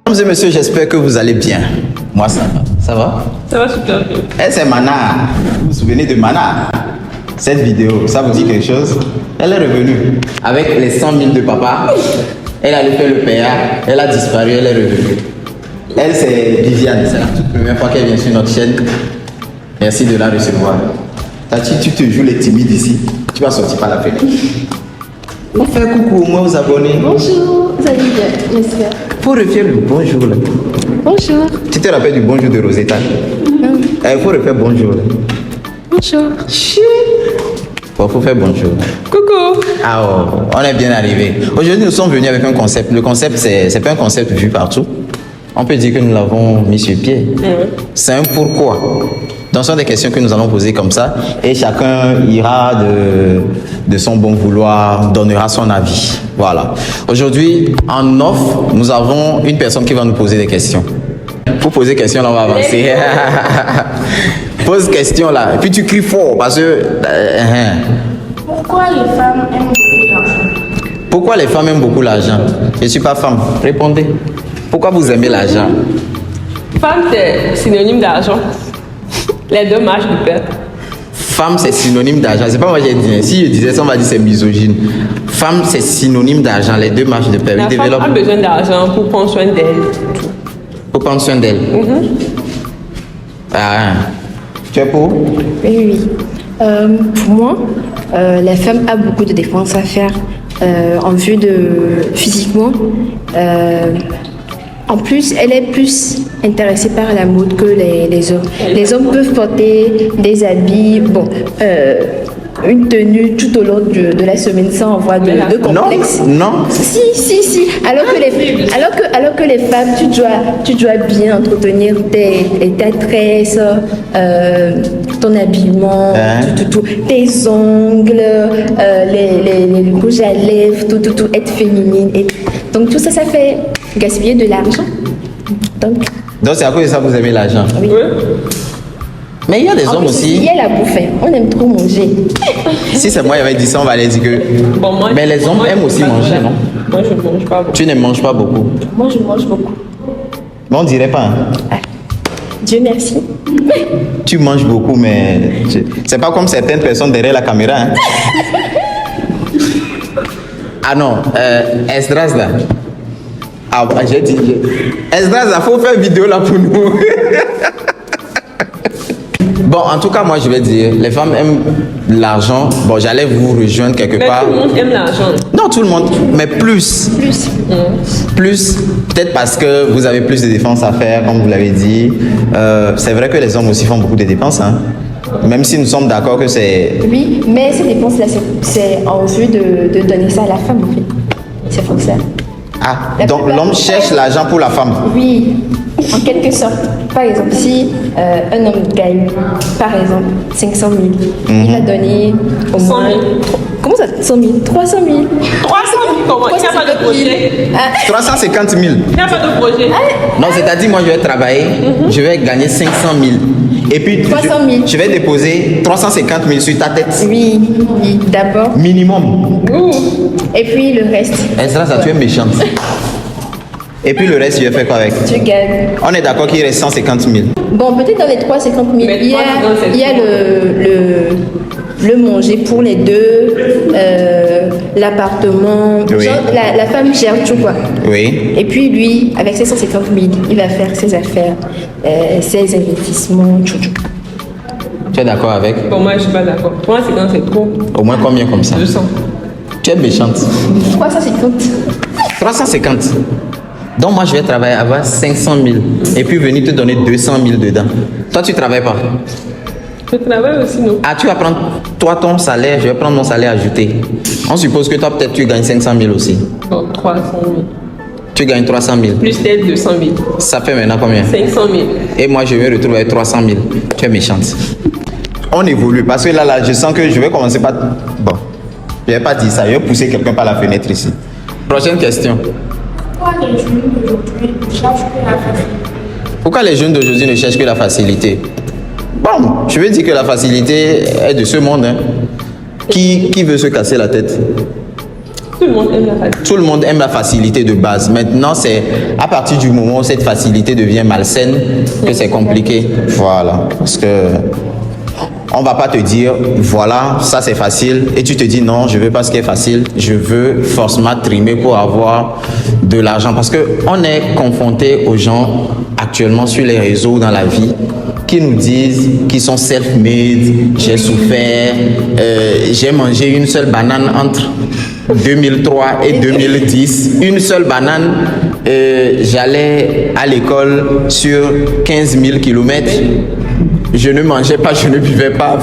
Mesdames et messieurs, j'espère que vous allez bien. Moi, ça va. Ça va? Ça va super bien. Elle, c'est Mana. Vous vous souvenez de Mana? Cette vidéo, ça vous dit quelque chose? Elle est revenue avec les 100 000 de papa. Elle allait faire le PA. Elle a disparu, elle est revenue. Elle, c'est Viviane. C'est la toute première fois qu'elle vient sur notre chaîne. Merci de la recevoir. Tati, tu te joues les timides ici. Tu vas sortir par la fenêtre. On fait coucou au moins aux abonnés. Bonjour, vous allez bien, j'espère. Faut refaire le bonjour là. Bonjour. Tu te rappelles du bonjour de Rosetta? Il faut refaire bonjour. Bonjour. Bon, faut faire bonjour. Coucou. Ah, oh, on est bien arrivé. Aujourd'hui, nous sommes venus avec un concept. Le concept, c'est pas un concept vu partout. On peut dire que nous l'avons mis sur pied. C'est un pourquoi. Donc, ce sont des questions que nous allons poser comme ça. Et chacun ira de son bon vouloir, donnera son avis. Voilà. Aujourd'hui, en off, nous avons une personne qui va nous poser des questions. Pour poser questions, là, on va avancer. Pose question là. Et puis tu cries fort parce que. Pourquoi les femmes aiment beaucoup l'argent? Pourquoi les femmes aiment beaucoup l'argent? Je ne suis pas femme. Répondez. Pourquoi vous aimez l'argent? Femme, c'est synonyme d'argent. Les deux marchent de pair. Femme, c'est synonyme d'argent. C'est pas moi qui ai dit. Si je disais ça, on va dire c'est misogyne. Femme, c'est synonyme d'argent. Les deux marchent de pair. La femme a besoin d'argent pour prendre soin d'elle. Pour prendre soin d'elle. Ah, tu es pour? Oui. Pour moi, la femme a beaucoup de dépenses à faire en vue de physiquement. En plus, elle est plus intéressée par la mode que les hommes. Les hommes peuvent porter des habits, une tenue tout au long de la semaine sans avoir de complexe. Non. Si. Alors que les femmes, tu dois bien entretenir ta tresse, ton habillement, tout, tes ongles, les rouges à lèvres, tout, être féminine. Donc tout ça fait gaspiller de l'argent. Donc c'est à cause de ça que vous aimez l'argent. Oui. Mais il y a des hommes aussi. Il y a la bouffe, on aime trop manger. Si c'est moi qui avais dit ça, on va aller dire que. Mais les hommes aiment aussi manger, non? Moi, je ne mange pas beaucoup. Tu ne manges pas beaucoup. Moi, je mange beaucoup. Mais on dirait pas. Hein? Dieu merci. Tu manges beaucoup, mais c'est pas comme certaines personnes derrière la caméra. Hein? Ah non, Esdras là. Ah, j'ai dit. Esdras là, faut faire une vidéo là pour nous. Bon, en tout cas, moi, je vais dire, les femmes aiment l'argent. Bon, j'allais vous rejoindre quelque part. Tout le monde aime l'argent. Non, tout le monde, mais plus. Plus, peut-être parce que vous avez plus de dépenses à faire, comme vous l'avez dit. C'est vrai que les hommes aussi font beaucoup de dépenses, hein. Même si nous sommes d'accord que c'est... Oui, mais ces dépenses-là, c'est en vue de donner ça à la femme, en fait. C'est pour ça. Ah, donc l'homme cherche l'argent pour la femme. Oui, en quelque sorte. Par exemple, si un homme gagne, par exemple, 500 000, il va donner au moins... 100 000. Comment ça, 100 000? 300 000. 300 000, comment? Il n'y a pas de projet. 350 000. Il n'y a pas de projet. Non, c'est-à-dire, moi, je vais travailler, je vais gagner 500 000. Et puis, 300 000. je vais déposer 350 000 sur ta tête. Oui, d'abord. Minimum. Et puis le reste. Esdras, ça, tu es méchante. Et puis le reste, tu vas faire quoi avec? Tu gagnes. On est d'accord qu'il reste 150 000. Bon, peut-être dans les 350 000, Mais il y a le manger pour les deux, l'appartement. Oui. Genre, la femme gère tout, quoi. Oui. Et puis lui, avec ses 150 000, il va faire ses affaires, ses investissements, tout. Tu es d'accord avec? Bon, moi, je ne suis pas d'accord. 350, c'est trop. Au moins combien comme ça? 200. Tu es méchante. 350. 350. Donc moi je vais travailler, avoir 500 000 et puis venir te donner 200 000 dedans. Toi tu travailles pas? Je travaille aussi, non? Ah, tu vas prendre toi ton salaire, je vais prendre mon salaire ajouté. On suppose que toi peut-être tu gagnes 500 000 aussi. Bon, 300 000. Tu gagnes 300 000. Plus d'elle, 200 000. Ça fait maintenant combien? 500 000. Et moi je me retrouve avec 300 000. Tu es méchante. On évolue parce que là je sens que je vais commencer par... Bon, je vais pas dire ça, je vais pousser quelqu'un par la fenêtre ici. Prochaine question. Pourquoi les jeunes d'aujourd'hui ne cherchent que la facilité? Pourquoi les jeunes d'aujourd'hui ne cherchent que la facilité? Bon, je veux dire que la facilité est de ce monde. Hein. Qui veut se casser la tête? Tout le monde aime la facilité. Tout le monde aime la facilité de base. Maintenant, c'est à partir du moment où cette facilité devient malsaine que c'est compliqué. Voilà. Parce que on va pas te dire, voilà, ça c'est facile. Et tu te dis, non, je veux pas ce qui est facile. Je veux forcément trimer pour avoir de l'argent. Parce que on est confronté aux gens actuellement sur les réseaux, dans la vie, qui nous disent qu'ils sont self-made, j'ai souffert, j'ai mangé une seule banane entre 2003 et 2010, une seule banane, j'allais à l'école sur 15 000 kilomètres, je ne mangeais pas, je ne buvais pas.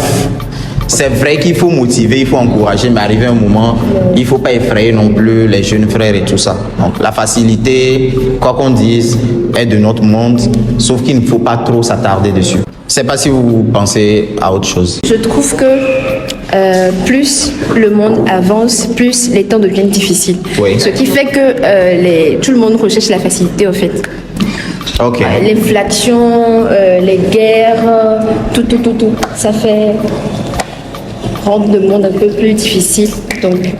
C'est vrai qu'il faut motiver, il faut encourager, mais arrivé un moment, il ne faut pas effrayer non plus les jeunes frères et tout ça. Donc la facilité, quoi qu'on dise, est de notre monde, sauf qu'il ne faut pas trop s'attarder dessus. Je ne sais pas si vous pensez à autre chose. Je trouve que plus le monde avance, plus les temps deviennent difficiles. Oui. Ce qui fait que tout le monde recherche la facilité, en fait. Ok. L'inflation, les guerres, tout. Ça fait rendre le monde un peu plus difficile. Donc,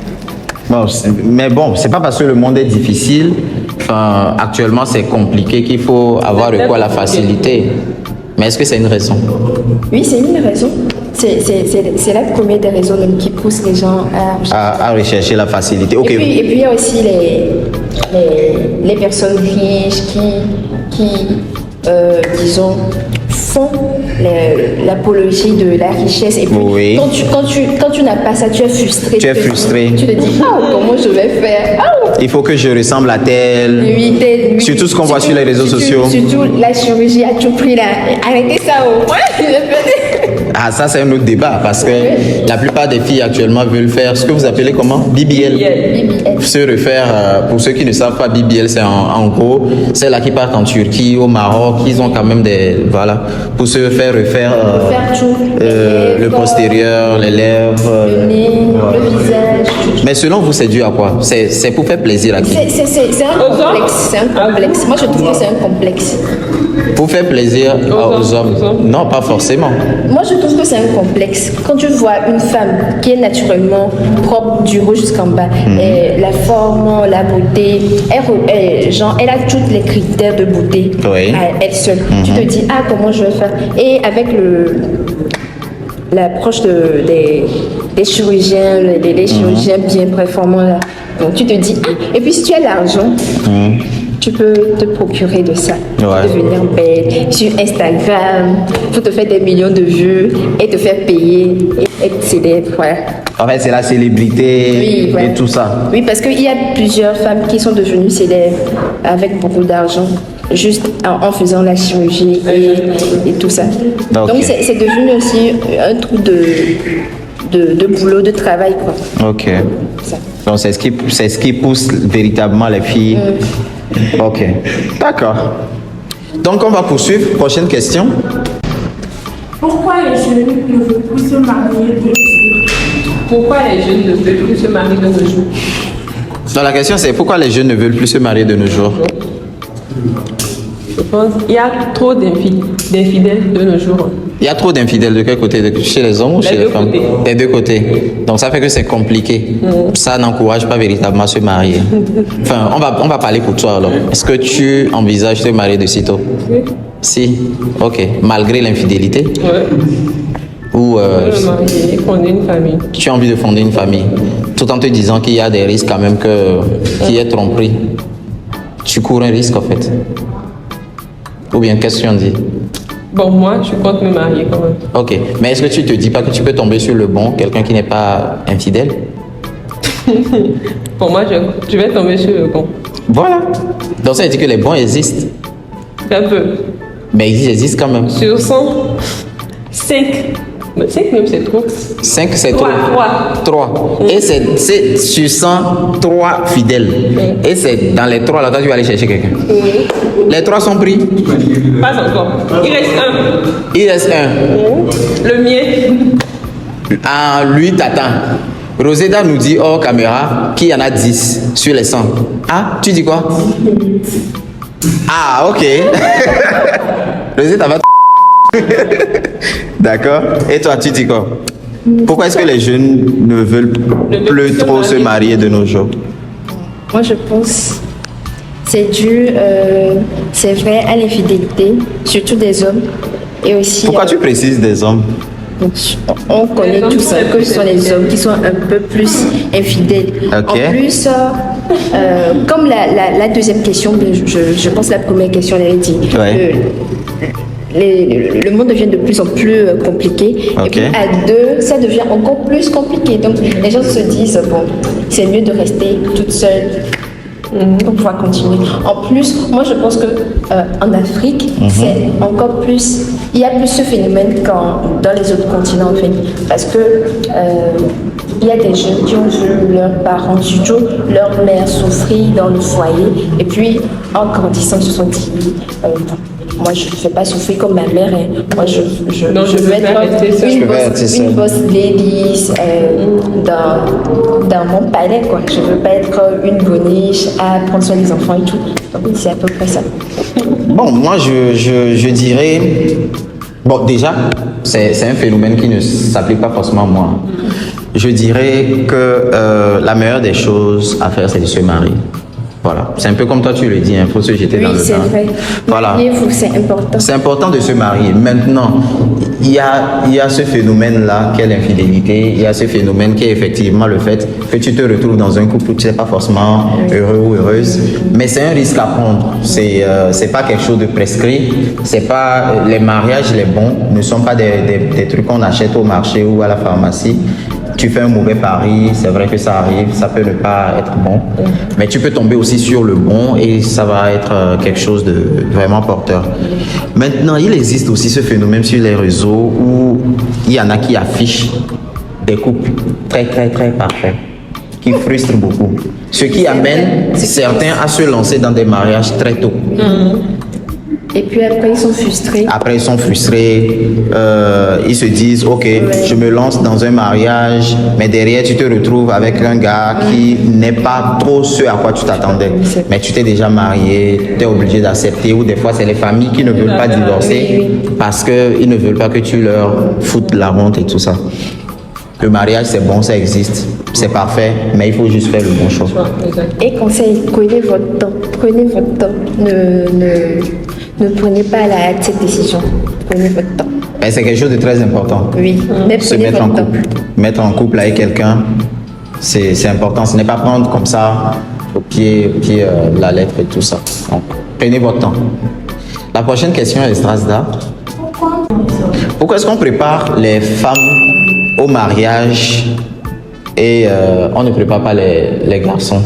Bon, mais bon, c'est pas parce que le monde est difficile, enfin, actuellement c'est compliqué qu'il faut avoir recours à la facilité. Mais est-ce que c'est une raison? oui, c'est une raison. C'est la première des raisons même qui pousse les gens À rechercher la facilité. Ok. Et puis il y a aussi les personnes riches qui disons, font l'apologie de la richesse. Et puis, Oui. quand tu n'as pas ça, tu es frustré. Tu es frustré. Tu te dis, comment je vais faire? Il faut que je ressemble à tel. Oui, Surtout ce qu'on voit sur les réseaux sociaux. Surtout la chirurgie à tout prix là. Arrêtez ça au moins. Ah, ça c'est un autre débat parce que la plupart des filles actuellement veulent faire ce que vous appelez comment? BBL. Se refaire, pour ceux qui ne savent pas, BBL, c'est en gros, c'est là qui partent en Turquie, au Maroc, ils ont quand même des, voilà, pour se faire refaire tout. le postérieur, les lèvres, Le nez, le visage. Tout. Mais selon vous, c'est dû à quoi? C'est pour faire plaisir à qui? C'est un complexe. C'est un complexe. Moi, je trouve que c'est un complexe. Pour faire plaisir aux hommes? Non, pas forcément. Moi, je trouve que c'est un complexe. Quand tu vois une femme qui est naturellement propre du haut jusqu'en bas, et la forme, la beauté, elle a tous les critères de beauté à elle seule. Tu te dis, comment je vais faire? Et avec l'approche des chirurgiens, les chirurgiens bien performants, là, donc tu te dis, et puis si tu as l'argent, tu peux te procurer de ça, devenir belle sur Instagram, pour te faire des millions de vues et te faire payer et être célèbre. Voilà. En fait, c'est la célébrité et tout ça. Oui, parce qu'il y a plusieurs femmes qui sont devenues célèbres avec beaucoup d'argent, juste en faisant la chirurgie et tout ça. Donc c'est devenu aussi un truc de boulot, de travail, quoi. Ok. Ça. Donc c'est ce qui pousse véritablement les filles. Ok. D'accord. Donc on va poursuivre. Prochaine question. Pourquoi les jeunes ne veulent plus se marier de nos jours? Pourquoi les jeunes ne veulent plus se marier de nos jours? Donc la question c'est pourquoi les jeunes ne veulent plus se marier de nos jours? Je pense qu'il y a trop d'infidèles de nos jours. Il y a trop d'infidèles de quel côté? Chez les hommes ou chez les femmes? Des deux côtés. Donc ça fait que c'est compliqué. Ça n'encourage pas véritablement à se marier. Enfin, on va parler pour toi alors. Est-ce que tu envisages de te marier de sitôt? Oui. Si. Ok. Malgré l'infidélité? Oui. Ou fonder une famille. Tu as envie de fonder une famille, tout en te disant qu'il y a des risques quand même qu'il y ait tromperie. Tu cours un risque en fait. Ou bien qu'est-ce que tu en dis? Bon, moi, je compte me marier quand même. Ok, mais est-ce que tu te dis pas que tu peux tomber sur le bon, quelqu'un qui n'est pas infidèle? Pour moi, je vais tomber sur le bon. Voilà. Donc ça veut dire que les bons existent. Un peu. Mais ils existent quand même. Sur 100, 5. 5 même, c'est trop. 5, c'est trop. 3. Et c'est sur 100, 3 fidèles. Et c'est dans les 3 là, toi tu vas aller chercher quelqu'un. Les 3 sont pris? Pas encore. Il reste un. Il reste un. Le mien. Ah, lui t'attends. Rosetta nous dit hors caméra qu'il y en a 10 sur les 100. Ah, tu dis quoi? Ah, ok. Rosetta va. D'accord. Et toi, tu dis quoi? Pourquoi est-ce que les jeunes ne veulent plus trop se marier de nos jours? Moi, je pense c'est dû, c'est vrai, à l'infidélité, surtout des hommes. Et aussi. Pourquoi tu précises des hommes? On connaît tous ça, que ce sont les hommes qui sont un peu plus infidèles. Okay. En plus, comme la deuxième question, je pense que la première question, elle avait dit. Ouais. Le monde devient de plus en plus compliqué. Okay. Et puis à deux, ça devient encore plus compliqué. Donc les gens se disent, bon, c'est mieux de rester toute seule pour pouvoir continuer. En plus, moi je pense que en Afrique, c'est encore plus, il y a plus ce phénomène qu'en dans les autres continents en fait, parce que il y a des jeunes qui ont vu leurs parents, surtout leur mère, souffrir dans le foyer, et puis en grandissant, ils se sont dit, moi je ne fais pas souffrir comme ma mère, hein. Moi je veux être une boss ladies dans mon palais, quoi. Je veux pas être une boniche à prendre soin des enfants et tout. Donc c'est à peu près ça. Bon, moi je dirais, bon déjà c'est un phénomène qui ne s'applique pas forcément à moi. Je dirais que la meilleure des choses à faire, c'est de se marier. Voilà, c'est un peu comme toi tu le dis, il faut se jeter dans le bain. Oui, c'est vrai. Voilà. Mariez-vous, c'est important. C'est important de se marier. Maintenant, il y a ce phénomène-là qu'est l'infidélité, il y a ce phénomène qui est effectivement le fait que tu te retrouves dans un couple où tu n'es pas forcément heureux ou heureuse, mais c'est un risque à prendre. C'est pas quelque chose de prescrit, c'est pas, les mariages, les bons, ne sont pas des trucs qu'on achète au marché ou à la pharmacie. Tu fais un mauvais pari, c'est vrai que ça arrive, ça peut ne pas être bon, mais tu peux tomber aussi sur le bon et ça va être quelque chose de vraiment porteur. Maintenant, il existe aussi ce phénomène sur les réseaux où il y en a qui affichent des couples très parfaits, qui frustrent beaucoup, ce qui amène certains à se lancer dans des mariages très tôt. Et puis après, ils sont frustrés. Après, ils sont frustrés. Ils se disent, ok, je me lance dans un mariage, mais derrière, tu te retrouves avec un gars qui n'est pas trop ce à quoi tu t'attendais. Mais tu t'es déjà marié, tu es obligé d'accepter. Ou des fois, c'est les familles qui ne veulent pas divorcer parce qu'ils ne veulent pas que tu leur foutes la honte et tout ça. Le mariage, c'est bon, ça existe, c'est parfait, mais il faut juste faire le bon choix. Et conseil, prenez votre temps. Prenez votre temps. Ne prenez pas à la hâte cette décision. Prenez votre temps. Mais c'est quelque chose de très important. Oui, mais Se prenez mettre en votre temps. couple. Mettre en couple avec quelqu'un, c'est important. Ce n'est pas prendre comme ça au pied la lettre et tout ça. Donc, prenez votre temps. La prochaine question est Strasda. Pourquoi est-ce qu'on prépare les femmes au mariage et on ne prépare pas les garçons?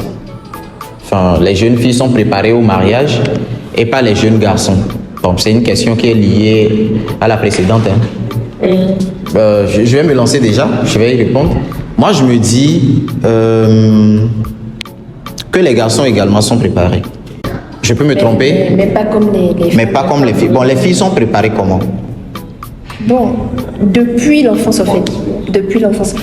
Enfin, les jeunes filles sont préparées au mariage et pas les jeunes garçons. Bon, c'est une question qui est liée à la précédente. Hein. Je vais me lancer déjà, je vais y répondre. Moi, je me dis que les garçons également sont préparés. Je peux me tromper, Mais pas comme les mais pas comme les filles. Bon, les filles sont préparées comment? Bon, depuis l'enfance en fait, depuis l'enfance,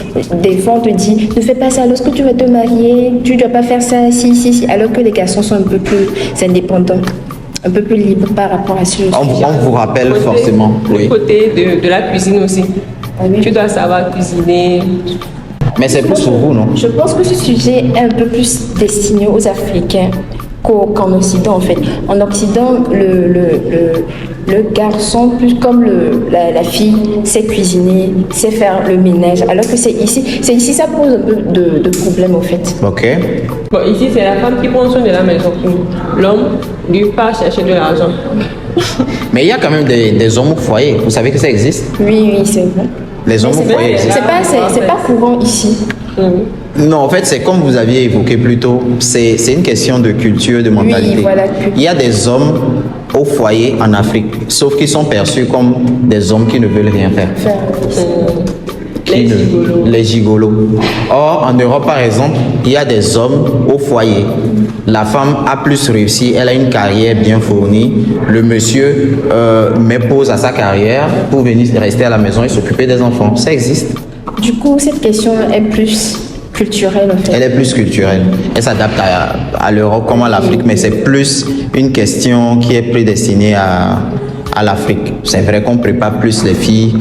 des fois on te dit ne fais pas ça lorsque tu vas te marier, tu dois pas faire ça, si, alors que les garçons sont un peu plus indépendants, un peu plus libres par rapport à ce On vous rappelle forcément. Le côté de la cuisine aussi. Ah oui. Tu dois savoir cuisiner. Mais c'est plus pour vous, non? Je pense que ce sujet est un peu plus destiné aux Africains qu'en Occident en fait. En Occident, le garçon, plus comme la fille, sait cuisiner, sait faire le ménage, alors que c'est ici ça pose un peu de problème en fait. Ok. Bon, ici, c'est la femme qui prend soin de la maison. L'homme, lui, part chercher de l'argent. Mais il y a quand même des hommes au foyer. Vous savez que ça existe? Oui, c'est vrai. Les hommes au C'est foyer existent. c'est pas courant ici. Non, en fait, c'est comme vous aviez évoqué plus tôt, c'est une question de culture, de mentalité. Oui, voilà. Il y a des hommes au foyer en Afrique, sauf qu'ils sont perçus comme des hommes qui ne veulent rien faire. Les gigolos. Or, en Europe, par exemple, il y a des hommes au foyer. La femme a plus réussi, elle a une carrière bien fournie. Le monsieur met pause à sa carrière pour venir rester à la maison et s'occuper des enfants. Ça existe. Du coup, cette question est plus culturelle en fait. Elle est plus culturelle. Elle s'adapte à l'Europe comme à l'Afrique, mais c'est plus une question qui est prédestinée à l'Afrique. C'est vrai qu'on prépare plus les filles.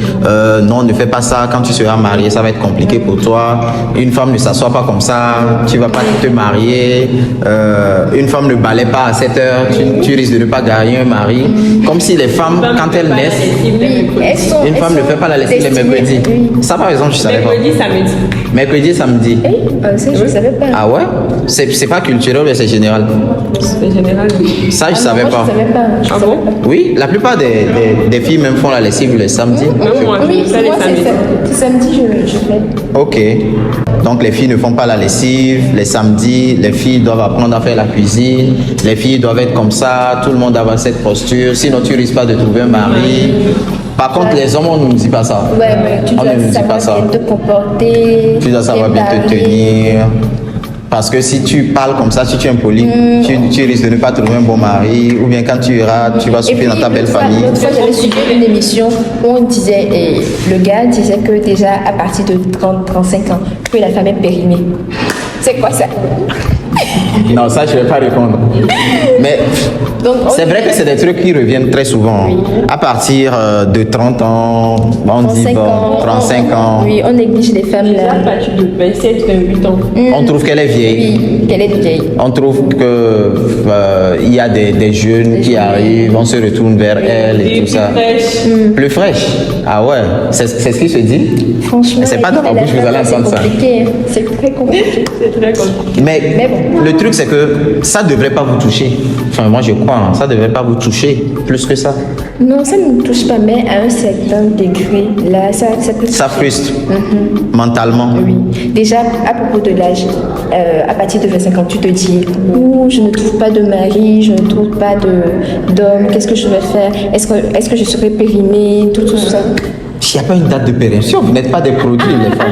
Non, ne fais pas ça. Quand tu seras marié, ça va être compliqué pour toi. Une femme ne s'assoit pas comme ça. Tu vas pas te marier. Une femme ne balaie pas à 7 heures. Tu risques de ne pas gagner un mari. Comme si les femmes, quand elles naissent, une femme ne fait pas la lessive les mercredis. Ça, par exemple, je savais pas. Mercredi, samedi. Mercredi, samedi. Ça, je ne savais pas. Ah ouais? C'est pas culturel, mais c'est général. C'est général. Ça, je savais Moi, pas. je ne savais pas. Je Ah savais bon? pas. Oui, la plupart des filles même font la lessive le samedi. Même moi, Oui, je fais les moi, samedis. c'est samedi, je fais. Ok. Donc les filles ne font pas la lessive. Les samedis, les filles doivent apprendre à faire la cuisine. Les filles doivent être comme ça. Tout le monde doit avoir cette posture. Sinon, tu risques pas de trouver un mari. Par contre, les hommes, on ne nous dit pas ça. Ouais, mais tu On dois ne nous dit pas ça. savoir bien te comporter. Tu dois savoir bien te parler. tenir. Parce que si tu parles comme ça, si tu es impoli, tu risques de ne pas trouver un bon mari. Ou bien quand tu iras, tu vas Et souffrir puis, dans ta belle famille. L'autre fois, j'avais suivi une émission où on disait, et le gars disait que déjà à partir de 30-35 ans, que la femme est périmée. C'est quoi ça? Non, ça, je ne vais pas répondre. Mais Donc, on c'est vrai que c'est des trucs qui reviennent très souvent. À partir de 30 ans, on dit 35 bon, ans. 35 ans, Oui, on néglige les femmes À là. partir de 27, 28 ans. on trouve qu'elle est vieille. Oui, qu'elle est vieille. On trouve que il y a des jeunes qui arrivent, on se retourne vers elle et Et tout puis ça. fraîche. Plus fraîche. Ah ouais, c'est ce qui se dit. Franchement, Mais c'est pas dans la écoute, bouche que vous allez c'est entendre ça. compliqué. C'est très compliqué. C'est très compliqué. Mais bon. le truc, c'est que ça ne devrait pas vous toucher. Enfin, moi, je crois, hein, ça ne devrait pas vous toucher plus que ça. Non, ça ne me touche pas, mais à un certain degré, là, ça peut Ça frustre mentalement. Oui. Déjà, à propos de l'âge, à partir de 25 ans, tu te dis, ouh, je ne trouve pas de mari, je ne trouve pas d'homme, qu'est-ce que je vais faire? Est-ce que je serai périmée, tout ça. Il n'y a pas une date de péremption, vous n'êtes pas des produits, les femmes.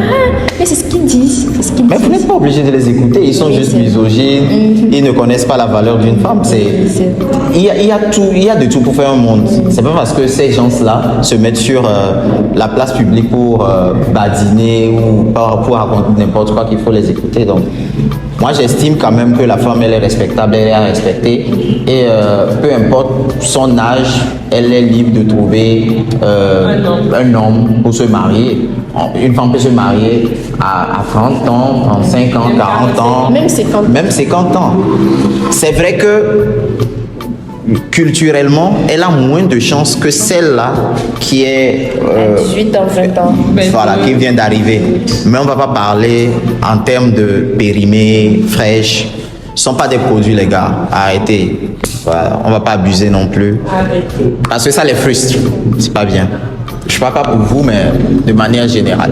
Mais c'est ce qu'ils disent. C'est ce qu'ils Mais vous disent. n'êtes pas obligé de les écouter, ils sont Oui, juste c'est- misogynes, ils ne connaissent pas la valeur d'une femme. Il y a de tout pour faire un monde. C'est pas parce que ces gens-là se mettent sur la place publique pour badiner ou pour raconter n'importe quoi qu'il faut les écouter. Donc, moi, j'estime quand même que la femme, elle est respectable, elle est à respecter. Et peu importe son âge, elle est libre de trouver un homme pour se marier. Une femme peut se marier à 30 ans, 35 ans, 40 ans. Même 50. Même 50 ans. C'est vrai que culturellement, elle a moins de chances que celle-là qui est... À 18 ans, 20 ans. Voilà, qui vient d'arriver. Mais on ne va pas parler en termes de périmée, fraîche. Ce ne sont pas des produits, les gars. Arrêtez. Voilà, on ne va pas abuser non plus. Arrêtez. Parce que ça les frustre. C'est pas bien. Je ne parle pas pour vous, mais de manière générale.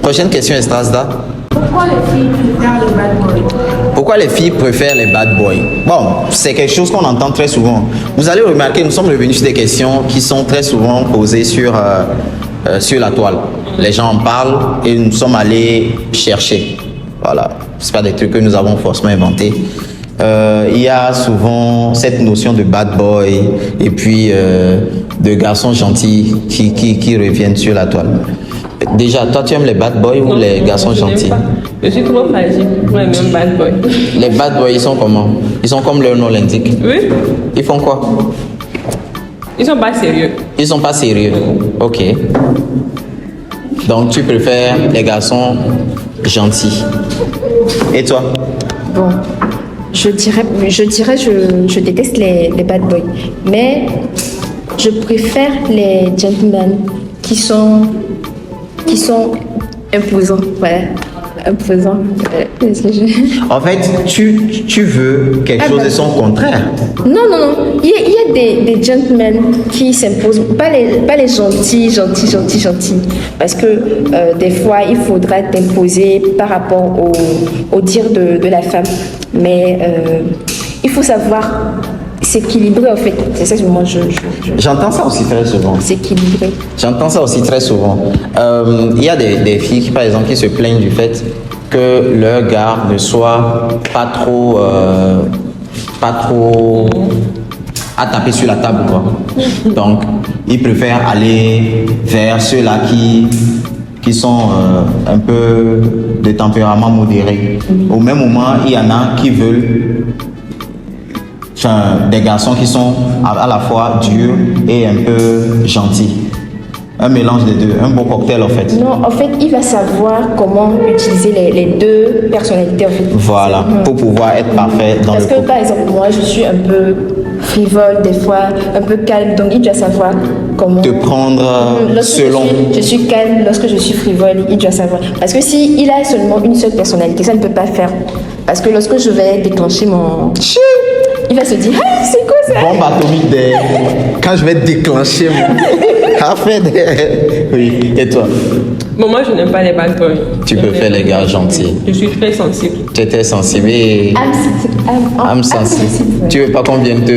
Prochaine question, Estrasda. Pourquoi les filles préfèrent les bad boys? Pourquoi les filles préfèrent les bad boys? Bon, c'est quelque chose qu'on entend très souvent. Vous allez remarquer, nous sommes revenus sur des questions qui sont très souvent posées sur la toile. Les gens en parlent et nous sommes allés chercher. Voilà, c'est pas des trucs que nous avons forcément inventés. Il y a souvent cette notion de bad boy et puis de garçons gentils qui reviennent sur la toile. Déjà, toi, tu aimes les bad boys ou les garçons Je n'aime gentils? pas. Je suis trop fragile pour aimer un bad boy. Les bad boys, ils sont comment? Ils sont comme leur nom l'indique. Oui, Ils font quoi? ils sont pas sérieux. Ils sont pas sérieux. Ok. Donc, tu préfères les garçons gentils. Et toi? Bon, je déteste les bad boys. Mais je préfère les gentlemen qui sont imposants. Voilà. Imposants. Est-ce que En fait, tu veux quelque chose de son contraire. Non. Il y a des gentlemen qui s'imposent. Pas les gentils. Parce que des fois, il faudra t'imposer par rapport au dire de la femme. Mais il faut savoir s'équilibrer, en fait. C'est ça que moi, J'entends ça aussi très souvent. s'équilibrer. J'entends ça aussi très souvent. Il y a des filles qui, par exemple, qui se plaignent du fait que leur gars ne soit pas trop à taper sur la table, quoi. Donc, ils préfèrent aller vers ceux-là qui sont un peu de tempérament modéré. Au même moment, il y en a qui veulent enfin, des garçons qui sont à la fois durs et un peu gentils. Un mélange des deux, un bon cocktail en fait. Non, en fait, il va savoir comment utiliser les deux personnalités en fait. Voilà, pour pouvoir être parfait dans Parce le que couple. par exemple, moi, je suis un peu frivole des fois, un peu calme, donc il doit savoir comment... Te prendre Lorsque selon... je suis calme, lorsque je suis frivole, il doit savoir. Parce que si il a seulement une seule personnalité, ça ne peut pas faire. Parce que lorsque je vais déclencher mon... Il va se dire, ah, c'est quoi ça? Bombe atomique des... Quand je vais déclencher mon... Affaire des... Oui, et toi? Bon, moi, je n'aime pas les bad boys. Tu peux faire les gars gentils. Je suis très sensible. Tu étais sensible et... âme sensible. ouais. Tu veux pas qu'on vienne te...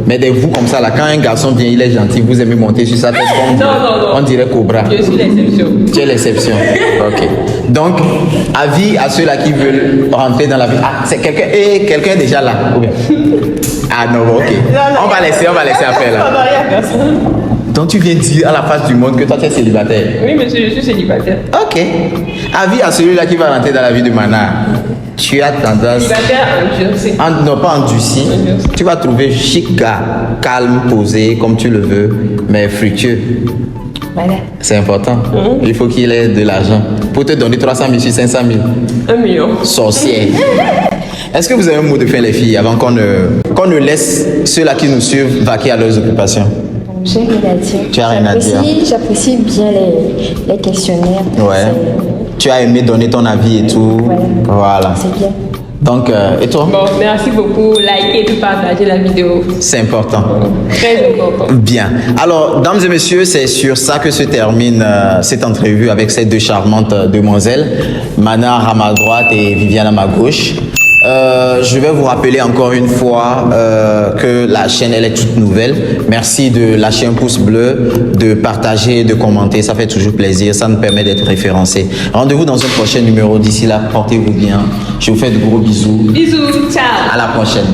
Mais des vous comme ça, là, quand un garçon vient, il est gentil, vous aimez monter sur sa tête, Non, non, non. on dirait Cobra. Je suis l'exception. Tu es l'exception. Ok. Donc, avis à ceux-là qui veulent rentrer dans la vie. Ah, c'est quelqu'un. Et quelqu'un est déjà là. Ou bien? Ah non, ok. On va laisser après là. Non, il n'y a personne. Donc, tu viens dire à la face du monde que toi, tu es célibataire. Oui, monsieur, je suis célibataire. Ok. Avis à celui-là qui va rentrer dans la vie de Mana. Tu as tendance. Célibataire endurci. Non, pas endurci. Endurci. Tu vas trouver chic gars, calme, posé, comme tu le veux, mais fructueux. Voilà. C'est important. Il faut qu'il ait de l'argent. Pour te donner 300 000 sur 500 000. 1 million. Sorcière. Est-ce que vous avez un mot de fin, les filles, avant qu'on ne laisse ceux-là qui nous suivent vaquer à leurs occupations? J'ai rien à dire. Tu as rien à dire. J'apprécie bien les questionnaires. Ouais. Tu as aimé donner ton avis et tout. Voilà. C'est bien. Donc, et toi? Bon, merci beaucoup. Likez et partagez la vidéo. C'est important. Très important. Bien. Alors, dames et messieurs, c'est sur ça que se termine cette entrevue avec ces deux charmantes demoiselles, Mana à ma droite et Viviane à ma gauche. Je vais vous rappeler encore une fois que la chaîne elle est toute nouvelle. Merci de lâcher un pouce bleu, de partager, de commenter. Ça fait toujours plaisir. Ça nous permet d'être référencés. Rendez-vous dans un prochain numéro. D'ici là, portez-vous bien. Je vous fais de gros bisous. Bisous, ciao. À la prochaine.